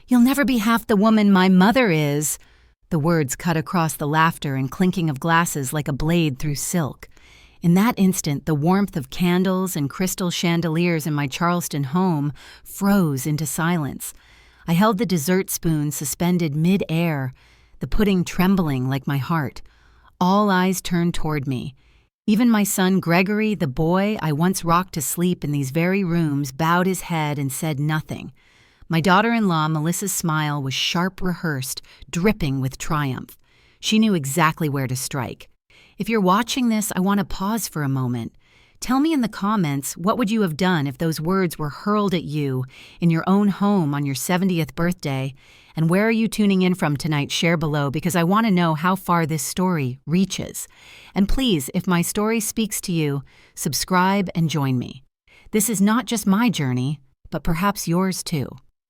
You'll never be half the woman my mother is." The words cut across the laughter and clinking of glasses like a blade through silk. In that instant, the warmth of candles and crystal chandeliers in my Charleston home froze into silence. I held the dessert spoon suspended mid-air, the pudding trembling like my heart. All eyes turned toward me. Even my son Gregory, the boy I once rocked to sleep in these very rooms, bowed his head and said nothing. My daughter-in-law, Melissa's smile was sharp rehearsed, dripping with triumph. She knew exactly where to strike. If you're watching this, I want to pause for a moment. Tell me in the comments, what would you have done if those words were hurled at you in your own home on your 70th birthday? And where are you tuning in from tonight? Share below, because I want to know how far this story reaches. And please, if my story speaks to you, subscribe and join me. This is not just my journey, but perhaps yours too.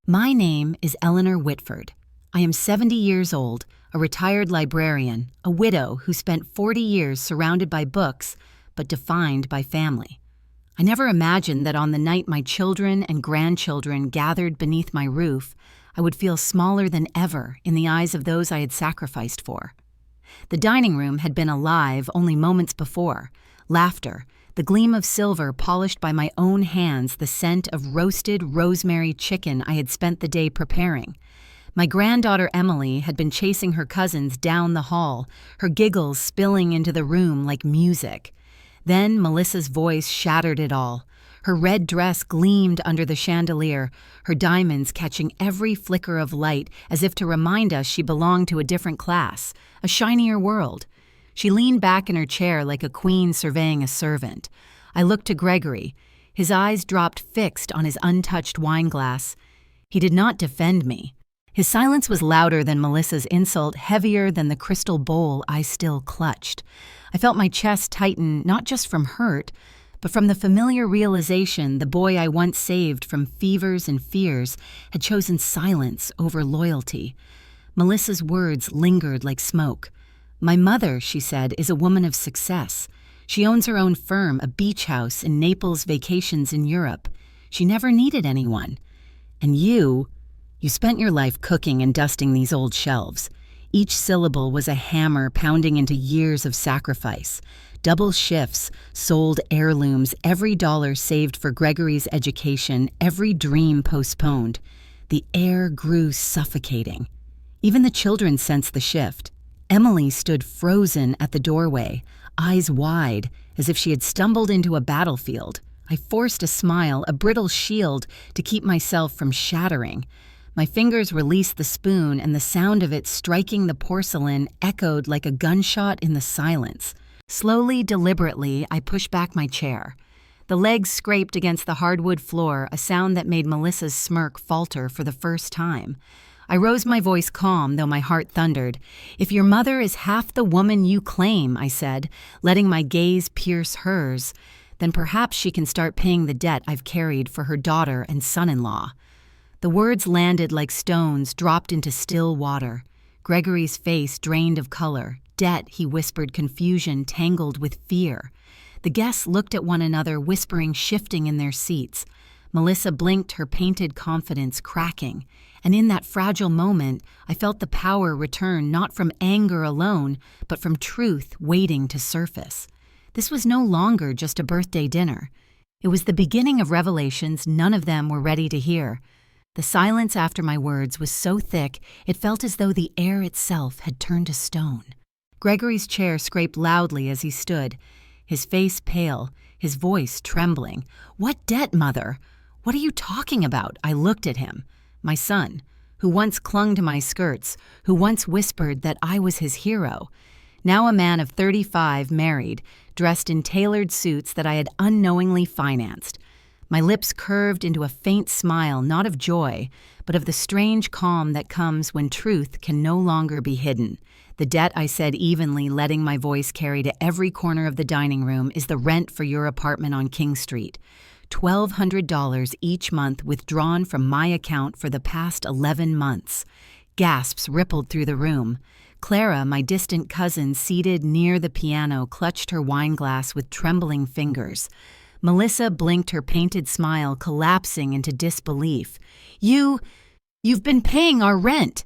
My name is Eleanor Whitford. I am 70 years old, a retired librarian, a widow who spent 40 years surrounded by books, but defined by family. I never imagined that on the night my children and grandchildren gathered beneath my roof, I would feel smaller than ever in the eyes of those I had sacrificed for. The dining room had been alive only moments before. Laughter, the gleam of silver polished by my own hands, the scent of roasted rosemary chicken I had spent the day preparing. My granddaughter Emily had been chasing her cousins down the hall, her giggles spilling into the room like music. Then Melissa's voice shattered it all. Her red dress gleamed under the chandelier, her diamonds catching every flicker of light as if to remind us she belonged to a different class, a shinier world. She leaned back in her chair like a queen surveying a servant. I looked to Gregory. His eyes dropped fixed on his untouched wineglass. He did not defend me. His silence was louder than Melissa's insult, heavier than the crystal bowl I still clutched. I felt my chest tighten, not just from hurt, but from the familiar realization the boy I once saved from fevers and fears had chosen silence over loyalty. Melissa's words lingered like smoke. "My mother," she said, "is a woman of success. She owns her own firm, a beach house in Naples, vacations in Europe. She never needed anyone. And you spent your life cooking and dusting these old shelves." Each syllable was a hammer pounding into years of sacrifice. Double shifts, sold heirlooms, every dollar saved for Gregory's education, every dream postponed. The air grew suffocating. Even the children sensed the shift. Emily stood frozen at the doorway, eyes wide, as if she had stumbled into a battlefield. I forced a smile, a brittle shield, to keep myself from shattering. My fingers released the spoon, and the sound of it striking the porcelain echoed like a gunshot in the silence. Slowly, deliberately, I pushed back my chair. The legs scraped against the hardwood floor, a sound that made Melissa's smirk falter for the first time. I rose, my voice calm, though my heart thundered. "If your mother is half the woman you claim," I said, letting my gaze pierce hers, "then perhaps she can start paying the debt I've carried for her daughter and son-in-law." The words landed like stones dropped into still water. Gregory's face drained of color. "Debt," he whispered, confusion tangled with fear. The guests looked at one another, whispering, shifting in their seats. Melissa blinked, her painted confidence cracking. And in that fragile moment, I felt the power return not from anger alone, but from truth waiting to surface. This was no longer just a birthday dinner. It was the beginning of revelations none of them were ready to hear. The silence after my words was so thick, it felt as though the air itself had turned to stone. Gregory's chair scraped loudly as he stood, his face pale, his voice trembling. "What debt, Mother? What are you talking about?" I looked at him. My son, who once clung to my skirts, who once whispered that I was his hero. Now a man of 35, married, dressed in tailored suits that I had unknowingly financed. My lips curved into a faint smile, not of joy, but of the strange calm that comes when truth can no longer be hidden. "The debt," I said evenly, letting my voice carry to every corner of the dining room, "is the rent for your apartment on King Street. $1,200 each month withdrawn from my account for the past 11 months. Gasps rippled through the room. Clara, my distant cousin seated near the piano, clutched her wineglass with trembling fingers. Melissa blinked, her painted smile collapsing into disbelief. You You've been paying our rent."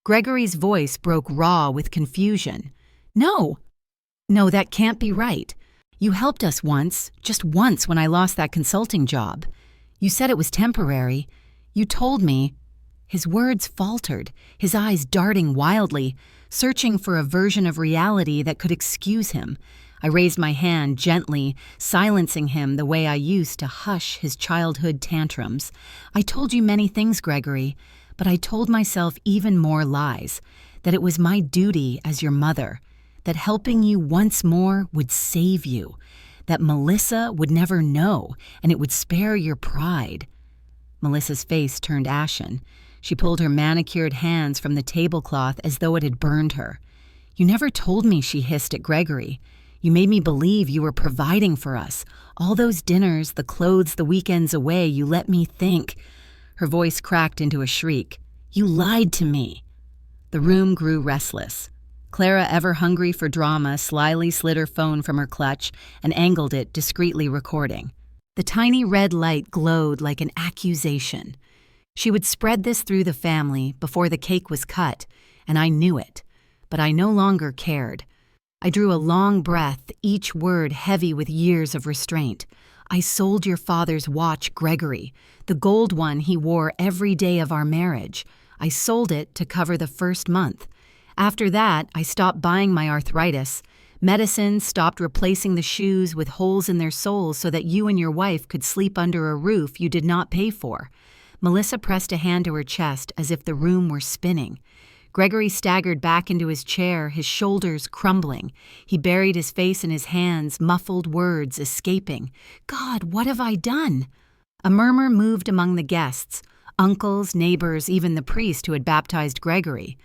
Gregory's voice broke raw with confusion. "No, no, that can't be right. You helped us once, just once when I lost that consulting job. You said it was temporary. You told me." His words faltered, his eyes darting wildly, searching for a version of reality that could excuse him. I raised my hand gently, silencing him the way I used to hush his childhood tantrums. "I told you many things, Gregory, but I told myself even more lies, that it was my duty as your mother, that helping you once more would save you, that Melissa would never know and it would spare your pride." Melissa's face turned ashen. She pulled her manicured hands from the tablecloth as though it had burned her. "You never told me," she hissed at Gregory. "You made me believe you were providing for us. All those dinners, the clothes, the weekends away, you let me think." Her voice cracked into a shriek. "You lied to me." The room grew restless. Clara, ever hungry for drama, slyly slid her phone from her clutch and angled it, discreetly recording. The tiny red light glowed like an accusation. She would spread this through the family before the cake was cut, and I knew it, but I no longer cared. I drew a long breath, each word heavy with years of restraint. "I sold your father's watch, Gregory, the gold one he wore every day of our marriage. I sold it to cover the first month. After that, I stopped buying my arthritis. Medicine stopped replacing the shoes with holes in their soles so that you and your wife could sleep under a roof you did not pay for." Melissa pressed a hand to her chest as if the room were spinning. Gregory staggered back into his chair, his shoulders crumbling. He buried his face in his hands, muffled words escaping. "God, what have I done?" A murmur moved among the guests, uncles, neighbors, even the priest who had baptized Gregory.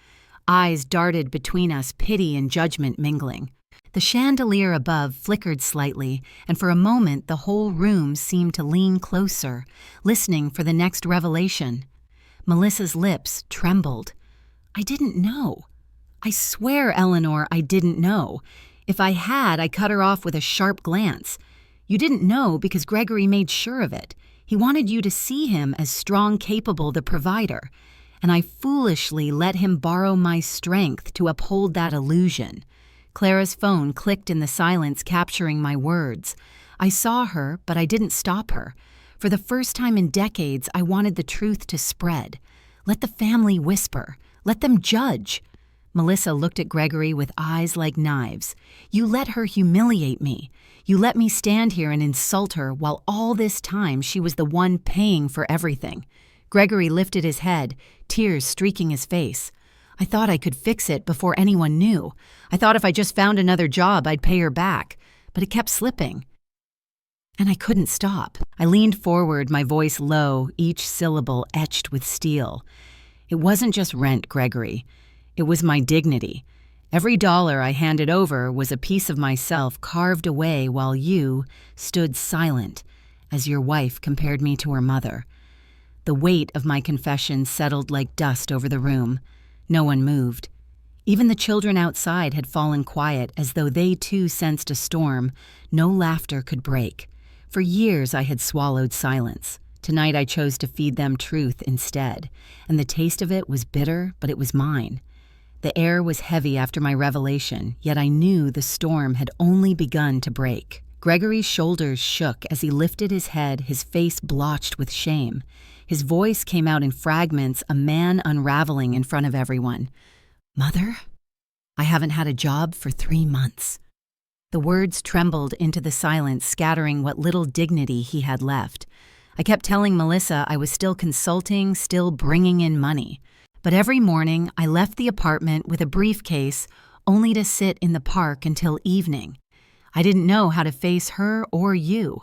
Eyes darted between us, pity and judgment mingling. The chandelier above flickered slightly, and for a moment the whole room seemed to lean closer, listening for the next revelation. Melissa's lips trembled. "I didn't know. I swear, Eleanor, I didn't know. If I had, I cut her off with a sharp glance. You didn't know because Gregory made sure of it. He wanted you to see him as strong, capable, the provider. And I foolishly let him borrow my strength to uphold that illusion." Clara's phone clicked in the silence, capturing my words. I saw her, but I didn't stop her. For the first time in decades, I wanted the truth to spread. Let the family whisper. Let them judge. Melissa looked at Gregory with eyes like knives. "You let her humiliate me. You let me stand here and insult her while all this time she was the one paying for everything." Gregory lifted his head, tears streaking his face. "I thought I could fix it before anyone knew. I thought if I just found another job, I'd pay her back. But it kept slipping. And I couldn't stop." I leaned forward, my voice low, each syllable etched with steel. "It wasn't just rent, Gregory. It was my dignity. Every dollar I handed over was a piece of myself carved away while you stood silent as your wife compared me to her mother." The weight of my confession settled like dust over the room. No one moved. Even the children outside had fallen quiet, as though they too sensed a storm no laughter could break. For years I had swallowed silence. Tonight I chose to feed them truth instead, and the taste of it was bitter, but it was mine. The air was heavy after my revelation, yet I knew the storm had only begun to break. Gregory's shoulders shook as he lifted his head, his face blotched with shame. His voice came out in fragments, a man unraveling in front of everyone. "Mother, I haven't had a job for 3 months." The words trembled into the silence, scattering what little dignity he had left. I kept telling Melissa I was still consulting, still bringing in money. But every morning I left the apartment with a briefcase, only to sit in the park until evening. I didn't know how to face her or you.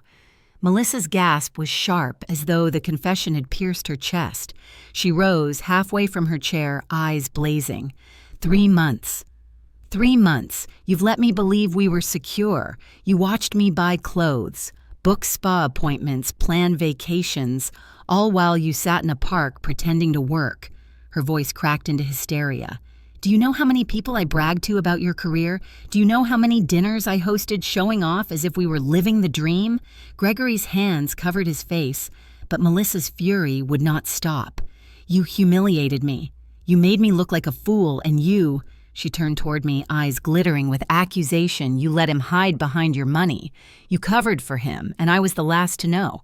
Melissa's gasp was sharp, as though the confession had pierced her chest. She rose, halfway from her chair, eyes blazing. 3 months. 3 months. You've let me believe we were secure. You watched me buy clothes, book spa appointments, plan vacations, all while you sat in a park pretending to work. Her voice cracked into hysteria. "Do you know how many people I bragged to about your career? Do you know how many dinners I hosted showing off as if we were living the dream?" Gregory's hands covered his face, but Melissa's fury would not stop. You humiliated me. You made me look like a fool, and you—" She turned toward me, eyes glittering with accusation. "You let him hide behind your money. You covered for him, and I was the last to know."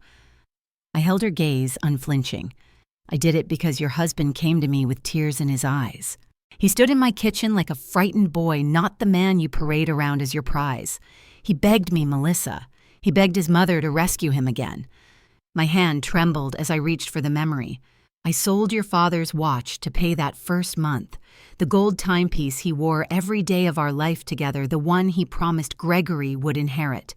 I held her gaze, unflinching. "I did it because your husband came to me with tears in his eyes. He stood in my kitchen like a frightened boy, not the man you parade around as your prize. He begged me, Melissa. He begged his mother to rescue him again." My hand trembled as I reached for the memory. "I sold your father's watch to pay that first month, the gold timepiece he wore every day of our life together, the one he promised Gregory would inherit.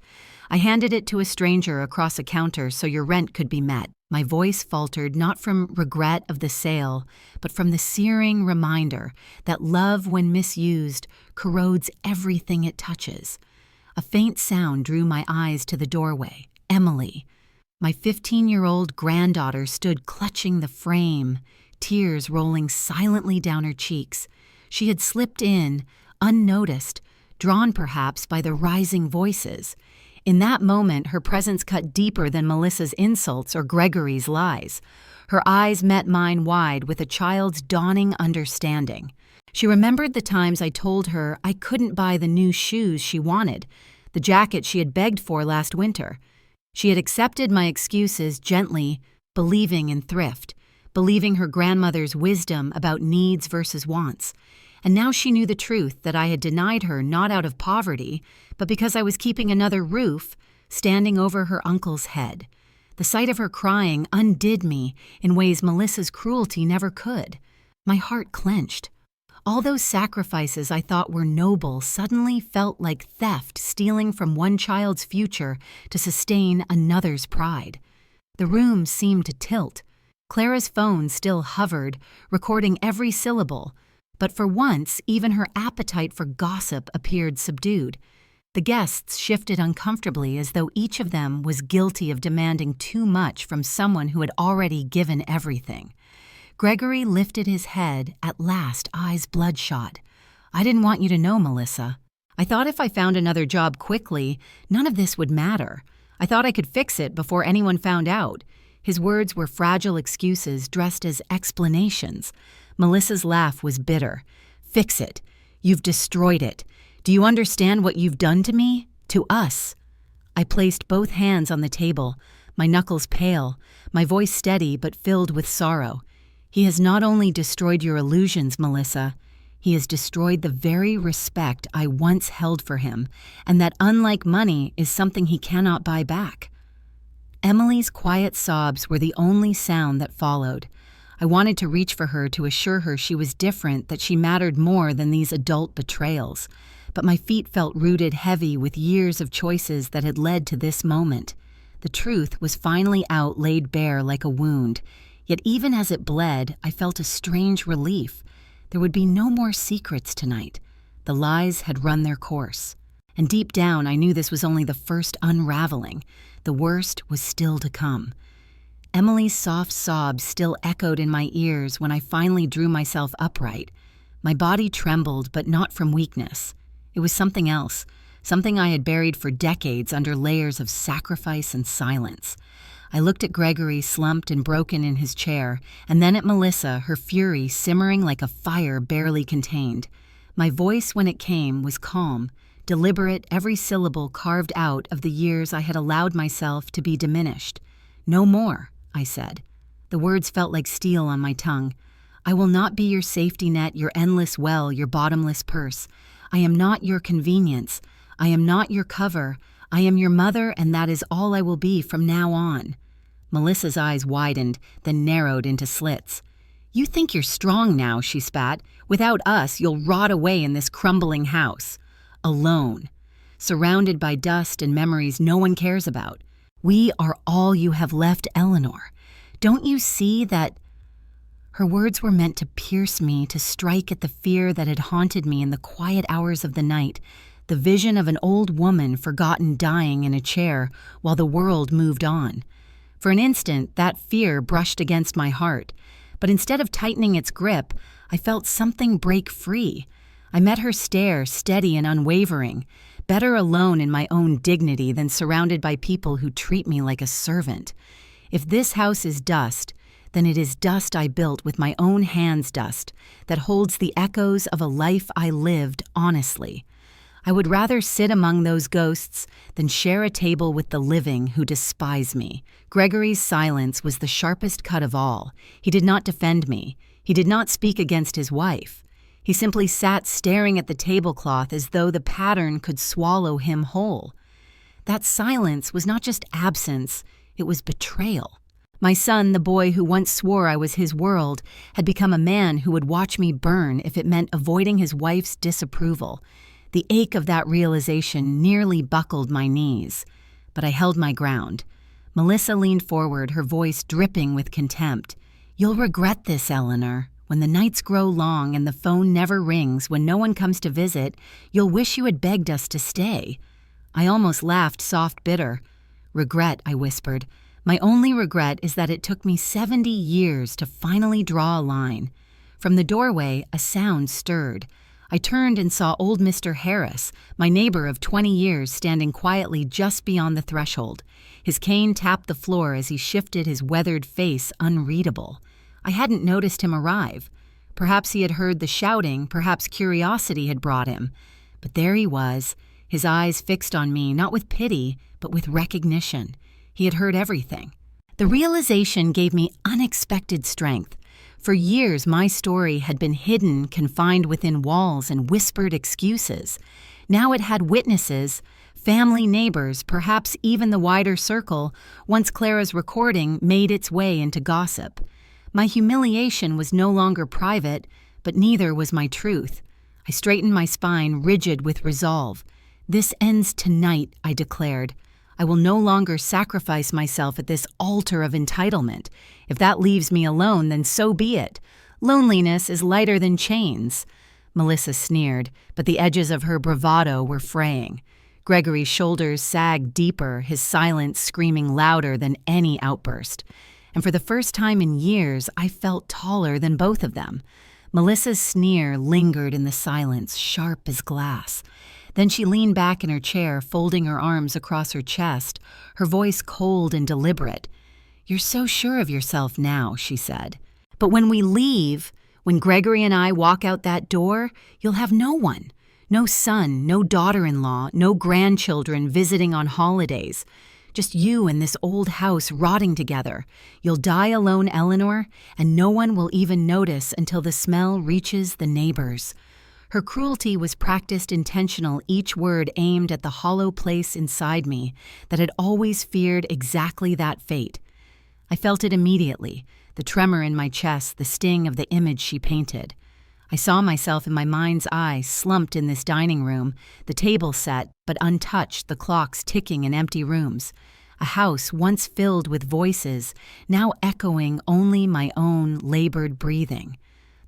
I handed it to a stranger across a counter so your rent could be met." My voice faltered, not from regret of the sale, but from the searing reminder that love, when misused, corrodes everything it touches. A faint sound drew my eyes to the doorway. Emily. My 15-year-old granddaughter stood clutching the frame, tears rolling silently down her cheeks. She had slipped in, unnoticed, drawn perhaps by the rising voices. In that moment, her presence cut deeper than Melissa's insults or Gregory's lies. Her eyes met mine wide with a child's dawning understanding. She remembered the times I told her I couldn't buy the new shoes she wanted, the jacket she had begged for last winter. She had accepted my excuses gently, believing in thrift, believing her grandmother's wisdom about needs versus wants. And now she knew the truth that I had denied her not out of poverty, but because I was keeping another roof standing over her uncle's head. The sight of her crying undid me in ways Melissa's cruelty never could. My heart clenched. All those sacrifices I thought were noble suddenly felt like theft, stealing from one child's future to sustain another's pride. The room seemed to tilt. Clara's phone still hovered, recording every syllable, but for once, even her appetite for gossip appeared subdued. The guests shifted uncomfortably as though each of them was guilty of demanding too much from someone who had already given everything. Gregory lifted his head, at last, eyes bloodshot. "I didn't want you to know, Melissa. I thought if I found another job quickly, none of this would matter. I thought I could fix it before anyone found out." His words were fragile excuses dressed as explanations. Melissa's laugh was bitter. "Fix it. You've destroyed it. Do you understand what you've done to me? To us?" I placed both hands on the table, my knuckles pale, my voice steady but filled with sorrow. "He has not only destroyed your illusions, Melissa, he has destroyed the very respect I once held for him, and that, unlike money, is something he cannot buy back." Emily's quiet sobs were the only sound that followed. I wanted to reach for her to assure her she was different, that she mattered more than these adult betrayals. But my feet felt rooted heavy with years of choices that had led to this moment. The truth was finally out, laid bare like a wound. Yet even as it bled, I felt a strange relief. There would be no more secrets tonight. The lies had run their course. And deep down, I knew this was only the first unraveling. The worst was still to come. Emily's soft sobs still echoed in my ears when I finally drew myself upright. My body trembled, but not from weakness. It was something else, something I had buried for decades under layers of sacrifice and silence. I looked at Gregory, slumped and broken in his chair, and then at Melissa, her fury simmering like a fire barely contained. My voice, when it came, was calm, deliberate, every syllable carved out of the years I had allowed myself to be diminished. "No more," I said. The words felt like steel on my tongue. "I will not be your safety net, your endless well, your bottomless purse. I am not your convenience. I am not your cover. I am your mother, and that is all I will be from now on." Melissa's eyes widened, then narrowed into slits. "You think you're strong now," she spat. "Without us, you'll rot away in this crumbling house. Alone. Surrounded by dust and memories no one cares about. We are all you have left, Eleanor. Don't you see that—" Her words were meant to pierce me, to strike at the fear that had haunted me in the quiet hours of the night, the vision of an old woman forgotten dying in a chair while the world moved on. For an instant, that fear brushed against my heart, but instead of tightening its grip, I felt something break free. I met her stare, steady and unwavering, better alone in my own dignity than surrounded by people who treat me like a servant. If this house is dust, then it is dust I built with my own hands' dust that holds the echoes of a life I lived honestly. I would rather sit among those ghosts than share a table with the living who despise me. Gregory's silence was the sharpest cut of all. He did not defend me. He did not speak against his wife. He simply sat staring at the tablecloth as though the pattern could swallow him whole. That silence was not just absence, it was betrayal. My son, the boy who once swore I was his world, had become a man who would watch me burn if it meant avoiding his wife's disapproval. The ache of that realization nearly buckled my knees, but I held my ground. Melissa leaned forward, her voice dripping with contempt. "You'll regret this, Eleanor. When the nights grow long and the phone never rings when no one comes to visit, you'll wish you had begged us to stay." I almost laughed soft bitter. "Regret," I whispered. "My only regret is that it took me 70 years to finally draw a line." From the doorway, a sound stirred. I turned and saw old Mr. Harris, my neighbor of 20 years, standing quietly just beyond the threshold. His cane tapped the floor as he shifted his weathered face unreadable. I hadn't noticed him arrive. Perhaps he had heard the shouting, perhaps curiosity had brought him. But there he was, his eyes fixed on me, not with pity, but with recognition. He had heard everything. The realization gave me unexpected strength. For years, my story had been hidden, confined within walls and whispered excuses. Now it had witnesses, family, neighbors, perhaps even the wider circle, once Clara's recording made its way into gossip. My humiliation was no longer private, but neither was my truth. I straightened my spine, rigid with resolve. "This ends tonight," I declared. "I will no longer sacrifice myself at this altar of entitlement. If that leaves me alone, then so be it. Loneliness is lighter than chains." Melissa sneered, but the edges of her bravado were fraying. Gregory's shoulders sagged deeper, his silence screaming louder than any outburst. And for the first time in years, I felt taller than both of them. Melissa's sneer lingered in the silence, sharp as glass. Then she leaned back in her chair, folding her arms across her chest, her voice cold and deliberate. "You're so sure of yourself now," she said. "But when we leave, when Gregory and I walk out that door, you'll have no one. No son, no daughter-in-law, no grandchildren visiting on holidays. Just you and this old house rotting together. You'll die alone, Eleanor, and no one will even notice until the smell reaches the neighbors." Her cruelty was practiced intentional, each word aimed at the hollow place inside me that had always feared exactly that fate. I felt it immediately, the tremor in my chest, the sting of the image she painted. I saw myself in my mind's eye, slumped in this dining room, the table set but untouched, the clocks ticking in empty rooms. A house once filled with voices, now echoing only my own labored breathing.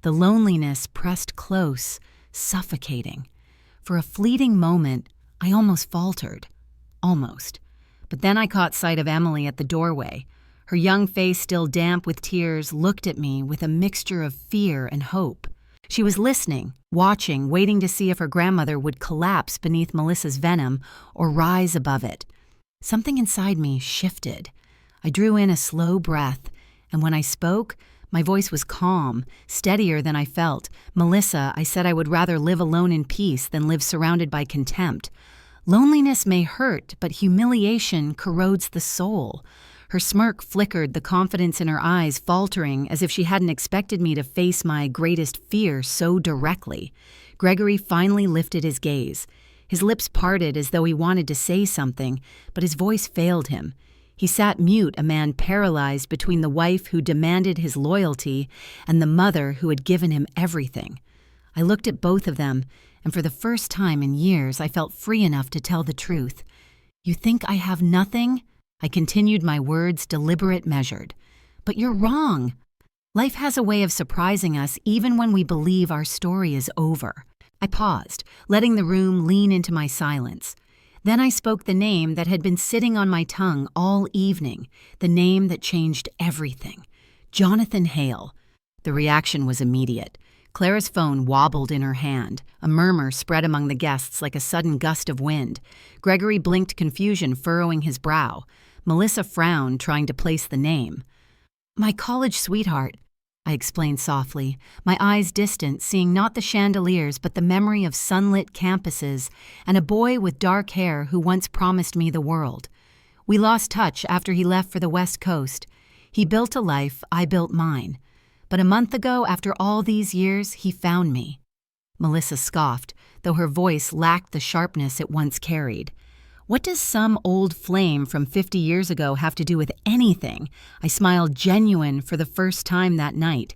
The loneliness pressed close, suffocating. For a fleeting moment, I almost faltered. Almost. But then I caught sight of Emily at the doorway. Her young face, still damp with tears, looked at me with a mixture of fear and hope. She was listening, watching, waiting to see if her grandmother would collapse beneath Melissa's venom or rise above it. Something inside me shifted. I drew in a slow breath, and when I spoke, my voice was calm, steadier than I felt. "Melissa," I said, "I would rather live alone in peace than live surrounded by contempt. Loneliness may hurt, but humiliation corrodes the soul." Her smirk flickered, the confidence in her eyes faltering as if she hadn't expected me to face my greatest fear so directly. Gregory finally lifted his gaze. His lips parted as though he wanted to say something, but his voice failed him. He sat mute, a man paralyzed between the wife who demanded his loyalty and the mother who had given him everything. I looked at both of them, and for the first time in years I felt free enough to tell the truth. "You think I have nothing?" I continued, my words deliberate, measured. "But you're wrong. Life has a way of surprising us even when we believe our story is over." I paused, letting the room lean into my silence. Then I spoke the name that had been sitting on my tongue all evening, the name that changed everything. Jonathan Hale. The reaction was immediate. Clara's phone wobbled in her hand. A murmur spread among the guests like a sudden gust of wind. Gregory blinked, confusion furrowing his brow. Melissa frowned, trying to place the name. My college sweetheart, I explained softly, my eyes distant, seeing not the chandeliers but the memory of sunlit campuses and a boy with dark hair who once promised me the world. We lost touch after he left for the West Coast. He built a life, I built mine. But a month ago, after all these years, he found me. Melissa scoffed, though her voice lacked the sharpness it once carried. What does some old flame from 50 years ago have to do with anything? I smiled, genuine for the first time that night.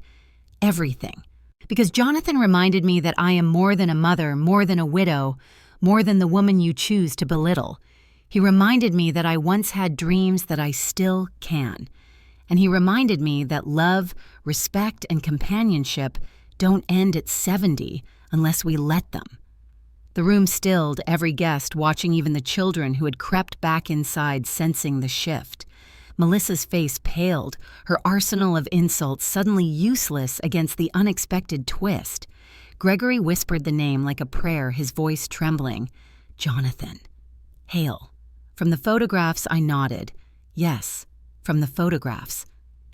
Everything. Because Jonathan reminded me that I am more than a mother, more than a widow, more than the woman you choose to belittle. He reminded me that I once had dreams that I still can. And he reminded me that love, respect, and companionship don't end at 70 unless we let them. The room stilled, every guest watching, even the children who had crept back inside, sensing the shift. Melissa's face paled, her arsenal of insults suddenly useless against the unexpected twist. Gregory whispered the name like a prayer, his voice trembling. Jonathan. Hale. From the photographs, I nodded. Yes, from the photographs.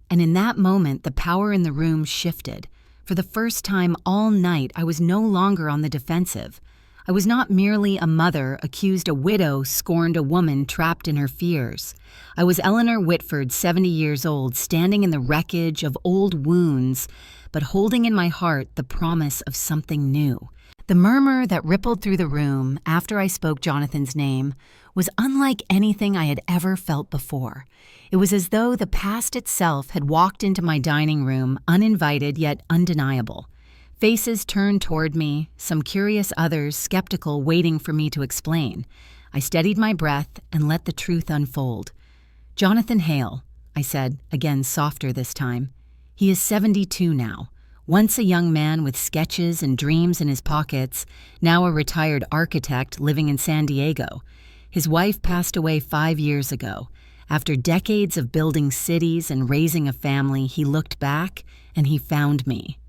And in that moment, the power in the room shifted. For the first time all night, I was no longer on the defensive. I was not merely a mother, accused a widow, scorned a woman trapped in her fears. I was Eleanor Whitford, 70 years old, standing in the wreckage of old wounds, but holding in my heart the promise of something new. The murmur that rippled through the room after I spoke Jonathan's name was unlike anything I had ever felt before. It was as though the past itself had walked into my dining room, uninvited yet undeniable. Faces turned toward me, some curious, others skeptical, waiting for me to explain. I steadied my breath and let the truth unfold. Jonathan Hale, I said, again softer this time. He is 72 now. Once a young man with sketches and dreams in his pockets, now a retired architect living in San Diego. His wife passed away 5 years ago. After decades of building cities and raising a family, he looked back and he found me.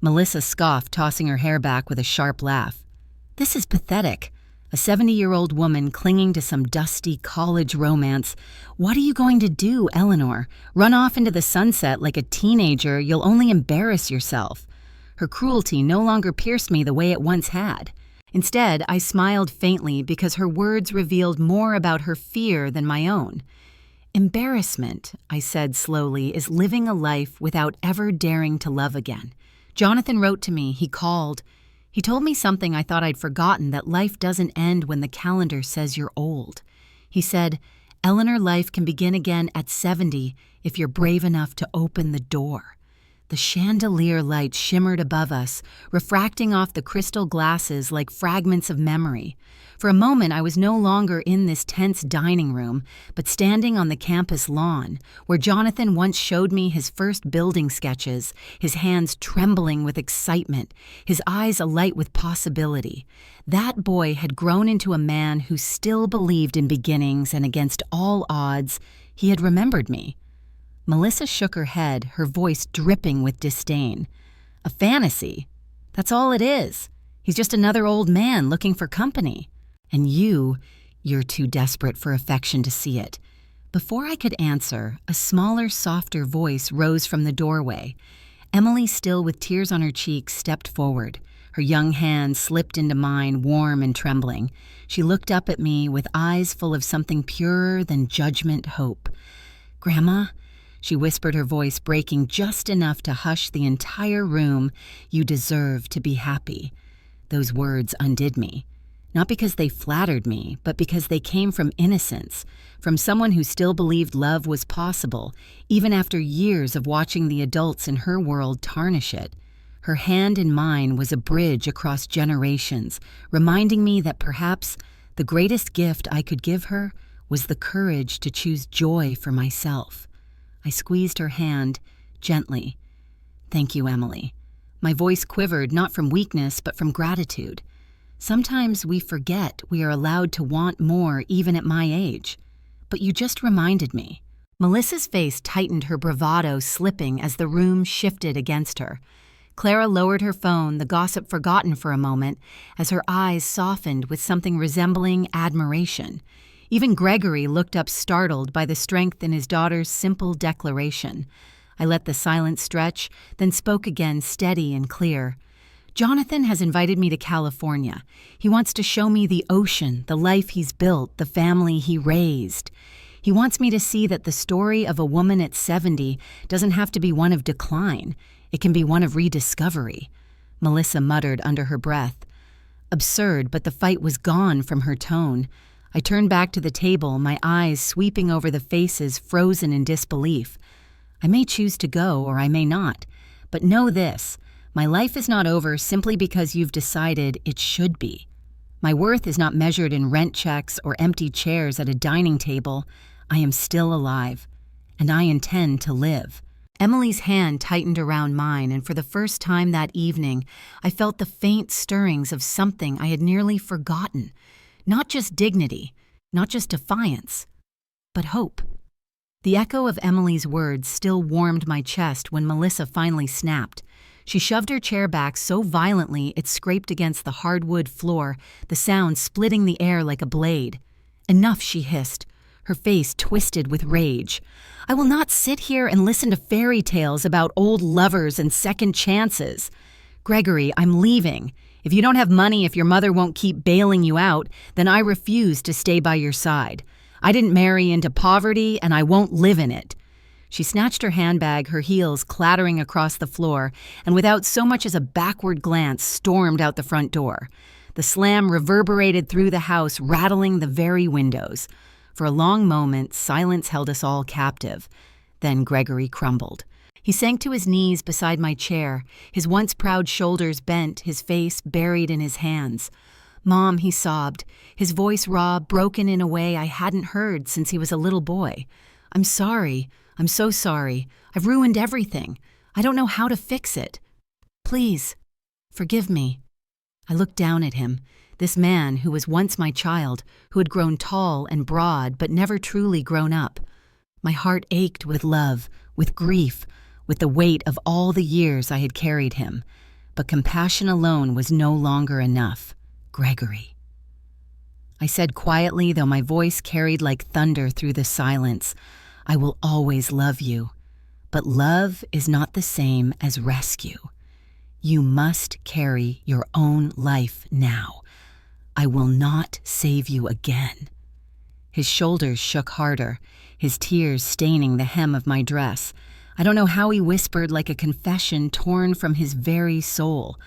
Melissa scoffed, tossing her hair back with a sharp laugh. This is pathetic. A 70-year-old woman clinging to some dusty college romance. What are you going to do, Eleanor? Run off into the sunset like a teenager? You'll only embarrass yourself. Her cruelty no longer pierced me the way it once had. Instead, I smiled faintly because her words revealed more about her fear than my own. Embarrassment, I said slowly, is living a life without ever daring to love again. Jonathan wrote to me, he called. He told me something I thought I'd forgotten, that life doesn't end when the calendar says you're old. He said, Eleanor, life can begin again at 70 if you're brave enough to open the door. The chandelier light shimmered above us, refracting off the crystal glasses like fragments of memory. For a moment, I was no longer in this tense dining room, but standing on the campus lawn, where Jonathan once showed me his first building sketches, his hands trembling with excitement, his eyes alight with possibility. That boy had grown into a man who still believed in beginnings, and against all odds, he had remembered me. Melissa shook her head, her voice dripping with disdain. A fantasy? That's all it is. He's just another old man looking for company. And you're too desperate for affection to see it. Before I could answer, a smaller, softer voice rose from the doorway. Emily, still with tears on her cheeks, stepped forward. Her young hand slipped into mine, warm and trembling. She looked up at me with eyes full of something purer than judgment, hope. Grandma, she whispered, her voice breaking just enough to hush the entire room, you deserve to be happy. Those words undid me. Not because they flattered me, but because they came from innocence, from someone who still believed love was possible, even after years of watching the adults in her world tarnish it. Her hand in mine was a bridge across generations, reminding me that perhaps the greatest gift I could give her was the courage to choose joy for myself. I squeezed her hand gently. Thank you, Emily. My voice quivered, not from weakness, but from gratitude. Sometimes we forget we are allowed to want more even at my age. But you just reminded me. Melissa's face tightened, her bravado slipping as the room shifted against her. Clara lowered her phone, the gossip forgotten for a moment, as her eyes softened with something resembling admiration. Even Gregory looked up, startled by the strength in his daughter's simple declaration. I let the silence stretch, then spoke again, steady and clear. Jonathan has invited me to California. He wants to show me the ocean, the life he's built, the family he raised. He wants me to see that the story of a woman at 70 doesn't have to be one of decline. It can be one of rediscovery. Melissa muttered under her breath. Absurd, but the fight was gone from her tone. I turned back to the table, my eyes sweeping over the faces frozen in disbelief. I may choose to go or I may not, but know this, my life is not over simply because you've decided it should be. My worth is not measured in rent checks or empty chairs at a dining table. I am still alive, and I intend to live. Emily's hand tightened around mine, and for the first time that evening, I felt the faint stirrings of something I had nearly forgotten. Not just dignity, not just defiance, but hope. The echo of Emily's words still warmed my chest when Melissa finally snapped. She shoved her chair back so violently it scraped against the hardwood floor, the sound splitting the air like a blade. Enough, she hissed, her face twisted with rage. I will not sit here and listen to fairy tales about old lovers and second chances. Gregory, I'm leaving. If you don't have money, if your mother won't keep bailing you out, then I refuse to stay by your side. I didn't marry into poverty, and I won't live in it. She snatched her handbag, her heels clattering across the floor, and without so much as a backward glance, stormed out the front door. The slam reverberated through the house, rattling the very windows. For a long moment, silence held us all captive. Then Gregory crumbled. He sank to his knees beside my chair, his once proud shoulders bent, his face buried in his hands. "Mom," he sobbed, his voice raw, broken in a way I hadn't heard since he was a little boy. "I'm sorry. I'm so sorry. I've ruined everything. I don't know how to fix it. Please, forgive me." I looked down at him, this man who was once my child, who had grown tall and broad but never truly grown up. My heart ached with love, with grief, with the weight of all the years I had carried him. But compassion alone was no longer enough. Gregory. I said quietly, though my voice carried like thunder through the silence, "I will always love you. But love is not the same as rescue. You must carry your own life now. I will not save you again." His shoulders shook harder, his tears staining the hem of my dress. I don't know how he whispered like a confession torn from his very soul.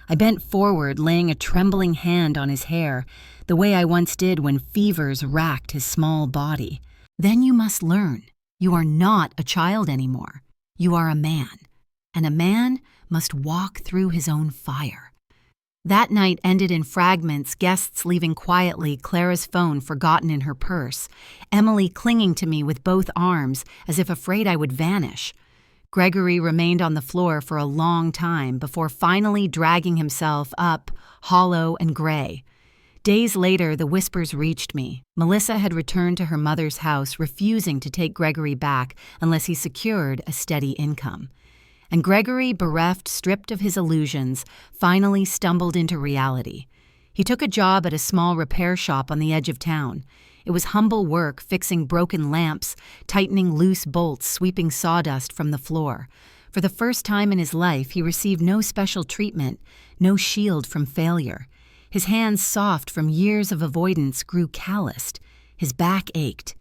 I bent forward, laying a trembling hand on his hair, the way I once did when fevers racked his small body. "Then you must learn. You are not a child anymore. You are a man, and a man must walk through his own fire." That night ended in fragments, guests leaving quietly, Clara's phone forgotten in her purse, Emily clinging to me with both arms as if afraid I would vanish. Gregory remained on the floor for a long time before finally dragging himself up, hollow and gray. Days later, the whispers reached me. Melissa had returned to her mother's house, refusing to take Gregory back unless he secured a steady income. And Gregory, bereft, stripped of his illusions, finally stumbled into reality. He took a job at a small repair shop on the edge of town. It was humble work, fixing broken lamps, tightening loose bolts, sweeping sawdust from the floor. For the first time in his life, he received no special treatment, no shield from failure. His hands, soft from years of avoidance, grew calloused. His back ached.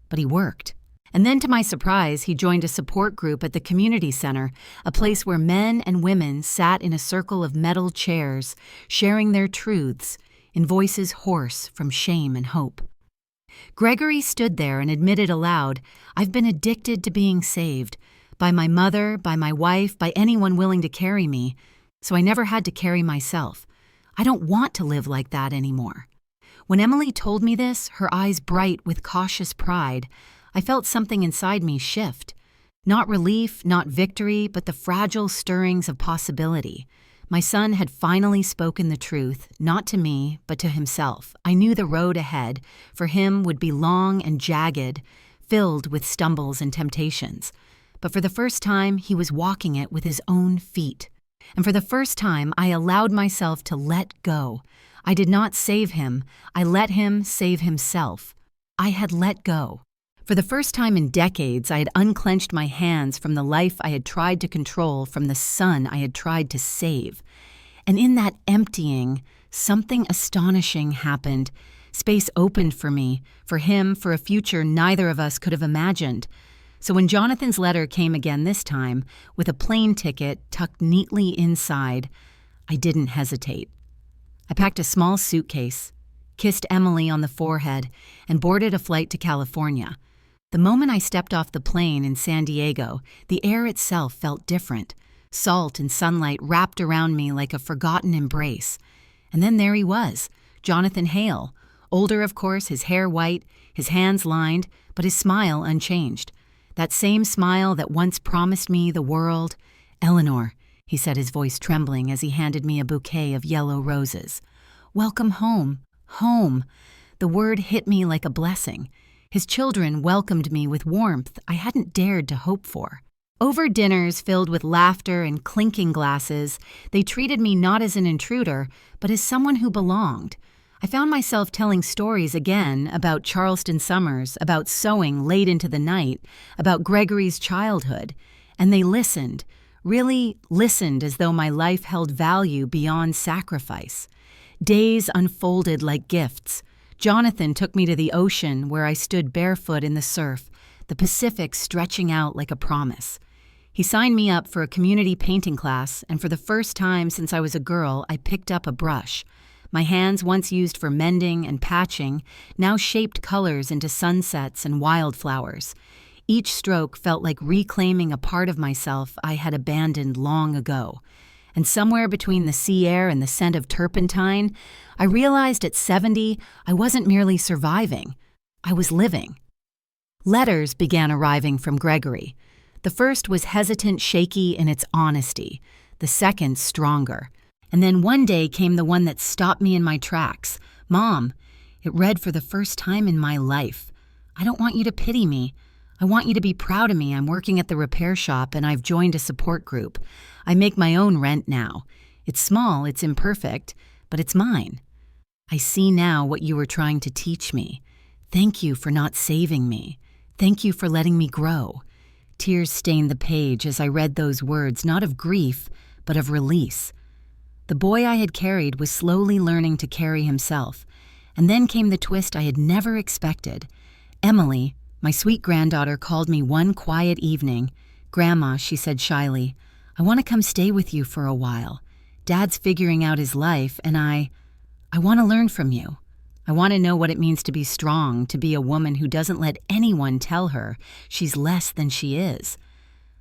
But he worked. And then, to my surprise, he joined a support group at the community center, a place where men and women sat in a circle of metal chairs, sharing their truths, in voices hoarse from shame and hope. Gregory stood there and admitted aloud, "I've been addicted to being saved, by my mother, by my wife, by anyone willing to carry me, so I never had to carry myself. I don't want to live like that anymore." When Emily told me this, her eyes bright with cautious pride, I felt something inside me shift. Not relief, not victory, but the fragile stirrings of possibility. My son had finally spoken the truth, not to me, but to himself. I knew the road ahead, for him, would be long and jagged, filled with stumbles and temptations. But for the first time, he was walking it with his own feet. And for the first time, I allowed myself to let go. I did not save him. I let him save himself. I had let go. For the first time in decades, I had unclenched my hands from the life I had tried to control, from the son I had tried to save. And in that emptying, something astonishing happened. Space opened for me, for him, for a future neither of us could have imagined. So when Jonathan's letter came again this time, with a plane ticket tucked neatly inside, I didn't hesitate. I packed a small suitcase, kissed Emily on the forehead, and boarded a flight to California. The moment I stepped off the plane in San Diego, the air itself felt different. Salt and sunlight wrapped around me like a forgotten embrace. And then there he was, Jonathan Hale. Older, of course, his hair white, his hands lined, but his smile unchanged. That same smile that once promised me the world. "Eleanor," he said, his voice trembling as he handed me a bouquet of yellow roses. "Welcome home, home." The word hit me like a blessing. His children welcomed me with warmth I hadn't dared to hope for. Over dinners filled with laughter and clinking glasses, they treated me not as an intruder, but as someone who belonged. I found myself telling stories again about Charleston summers, about sewing late into the night, about Gregory's childhood, and they listened, really listened as though my life held value beyond sacrifice. Days unfolded like gifts. Jonathan took me to the ocean where I stood barefoot in the surf, the Pacific stretching out like a promise. He signed me up for a community painting class, and for the first time since I was a girl, I picked up a brush. My hands, once used for mending and patching, now shaped colors into sunsets and wildflowers. Each stroke felt like reclaiming a part of myself I had abandoned long ago. And somewhere between the sea air and the scent of turpentine, I realized at 70 I wasn't merely surviving, I was living. Letters began arriving from Gregory. The first was hesitant, shaky in its honesty, the second stronger. And then one day came the one that stopped me in my tracks. "Mom," it read for the first time in my life, "I don't want you to pity me. I want you to be proud of me. I'm working at the repair shop and I've joined a support group. I make my own rent now. It's small, it's imperfect, but it's mine. I see now what you were trying to teach me. Thank you for not saving me. Thank you for letting me grow." Tears stained the page as I read those words, not of grief, but of release. The boy I had carried was slowly learning to carry himself. And then came the twist I had never expected. Emily, my sweet granddaughter, called me one quiet evening. "Grandma," she said shyly, "I want to come stay with you for a while. Dad's figuring out his life, and I want to learn from you. I want to know what it means to be strong, to be a woman who doesn't let anyone tell her she's less than she is."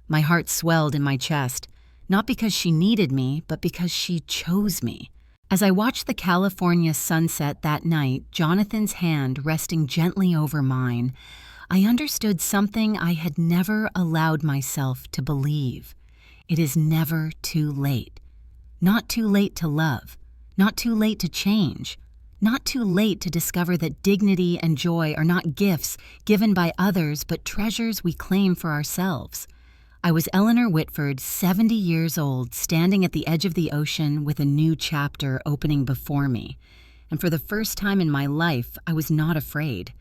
My heart swelled in my chest, not because she needed me, but because she chose me. As I watched the California sunset that night, Jonathan's hand resting gently over mine, I understood something I had never allowed myself to believe. It is never too late. Not too late to love. Not too late to change. Not too late to discover that dignity and joy are not gifts given by others, but treasures we claim for ourselves. I was Eleanor Whitford, 70 years old, standing at the edge of the ocean with a new chapter opening before me. And for the first time in my life, I was not afraid.